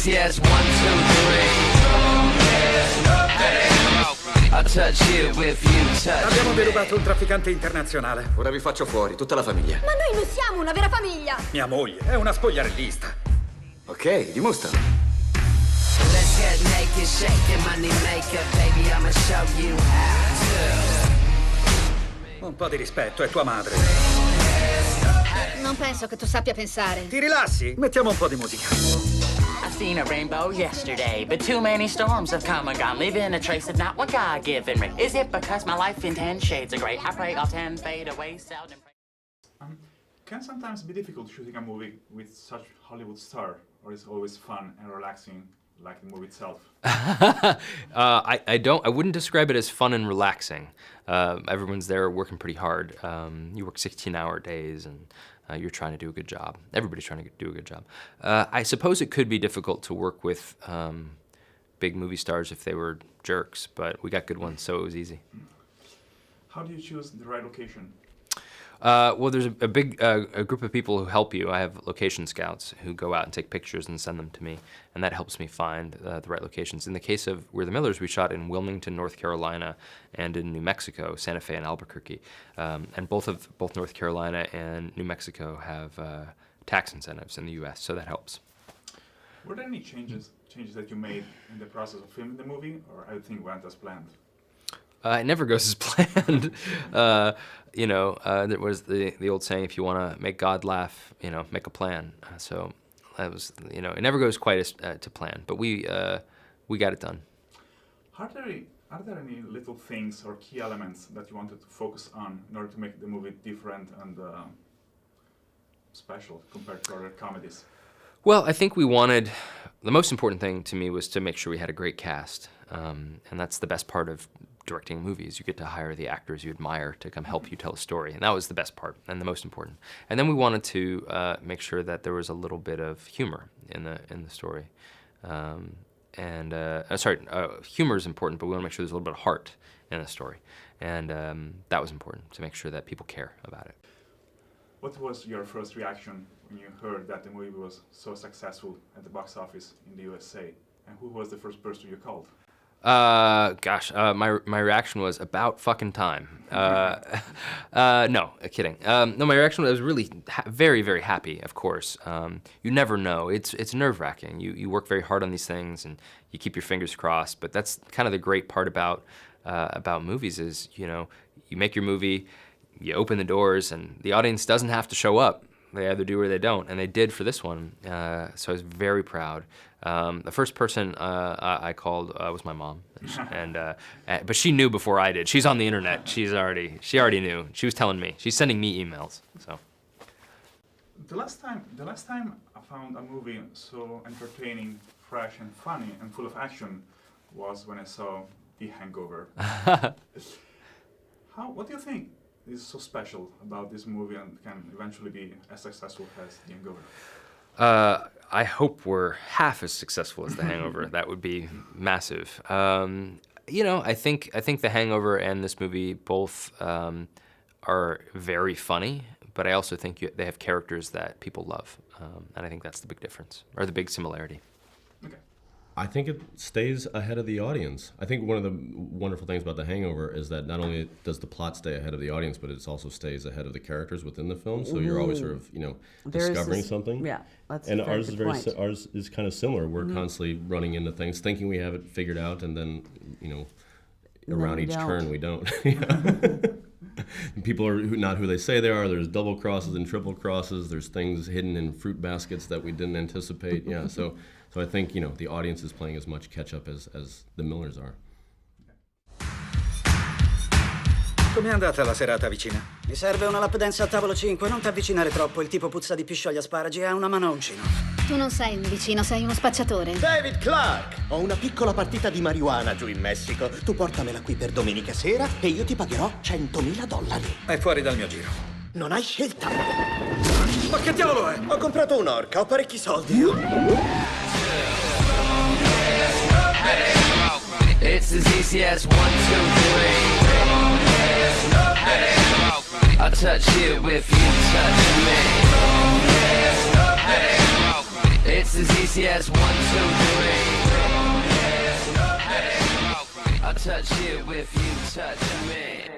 easy as 1, 2, 3. I touch you if you touch. Abbiamo derubato un trafficante internazionale. Ora vi faccio fuori, tutta la famiglia. Ma noi non siamo una vera famiglia! Mia moglie è una spogliarellista. Ok, dimostralo. Let's get naked, shake your money maker, baby, I'ma show you how to. Un po' di rispetto, è tua madre. Non penso che tu sappia pensare. Ti rilassi? Mettiamo un po' di musica. I seen a rainbow yesterday, but too many storms have come and gone, leaving a trace of not what God given me. Is it because my life in 10 shades of gray? I pray all 10 fade away, seldom pray. Can sometimes be difficult shooting a movie with such Hollywood star, or is it always fun and relaxing, like the movie itself? I wouldn't describe it as fun and relaxing. Everyone's there working pretty hard. You work 16-hour days, and you're trying to do a good job. Everybody's trying to do a good job. I suppose it could be difficult to work with big movie stars if they were jerks, but we got good ones, so it was easy. How do you choose the right location? Well, there's a big a group of people who help you. I have location scouts who go out and take pictures and send them to me, and that helps me find the right locations. In the case of We're the Millers, we shot in Wilmington, North Carolina, and in New Mexico, Santa Fe and Albuquerque. And both North Carolina and New Mexico have tax incentives in the U.S., so that helps. Were there any changes that you made in the process of filming the movie, or everything went as planned? It never goes as planned. There was the old saying, if you want to make God laugh, make a plan. So that was, it never goes quite as to plan, but we got it done. Are there any little things or key elements that you wanted to focus on in order to make the movie different and special compared to other comedies? Well, I think the most important thing to me was to make sure we had a great cast. And that's the best part of directing movies. You get to hire the actors you admire to come help you tell a story. And that was the best part and the most important. And then we wanted to make sure that there was a little bit of humor in the story. Humor is important, but we want to make sure there's a little bit of heart in the story. And that was important, to make sure that people care about it. What was your first reaction when you heard that the movie was so successful at the box office in the USA? And who was the first person you called? My reaction was about fucking time. No, kidding. No, my reaction was really very, very happy, of course. You never know. It's nerve-wracking. You work very hard on these things, and you keep your fingers crossed. But that's kind of the great part about movies is, you make your movie, you open the doors, and the audience doesn't have to show up. They either do or they don't, and they did for this one. So I was very proud. The first person I called was my mom, but she knew before I did. She's on the internet. She already knew. She was telling me. She's sending me emails. So. The last time I found a movie so entertaining, fresh, and funny, and full of action was when I saw The Hangover. What do you think is so special about this movie and can eventually be as successful as The Hangover? I hope we're half as successful as The Hangover. That would be massive. I think The Hangover and this movie both are very funny, but I also think they have characters that people love, and I think that's the big difference, or the big similarity. Okay. I think it stays ahead of the audience. I think one of the wonderful things about The Hangover is that not only does the plot stay ahead of the audience, but it also stays ahead of the characters within the film. So you're always sort of, discovering something. Yeah, that's and a very ours is good point. ours is kind of similar. We're constantly running into things, thinking we have it figured out, and then around each turn we don't. People are not who they say they are. There's double crosses and triple crosses. There's things hidden in fruit baskets that we didn't anticipate. Yeah, so I think the audience is playing as much catch up as the Millers are. Com'è andata la serata vicina? Mi serve una lap dance a tavolo 5, non ti avvicinare troppo, il tipo puzza di piscio agli asparagi e ha una mano a uncino. Tu non sei un vicino, sei uno spacciatore. David Clark! Ho una piccola partita di marijuana giù in Messico. Tu portamela qui per domenica sera e io ti pagherò $100.000. È fuori dal mio giro. Non hai scelta. Ma che diavolo è? Ho comprato un'orca, ho parecchi soldi. It's as easy as 1, 2, 3. I touch you if you touch me. It's as easy yes, yes, 1, 2, 3. I'll touch you if you touch me.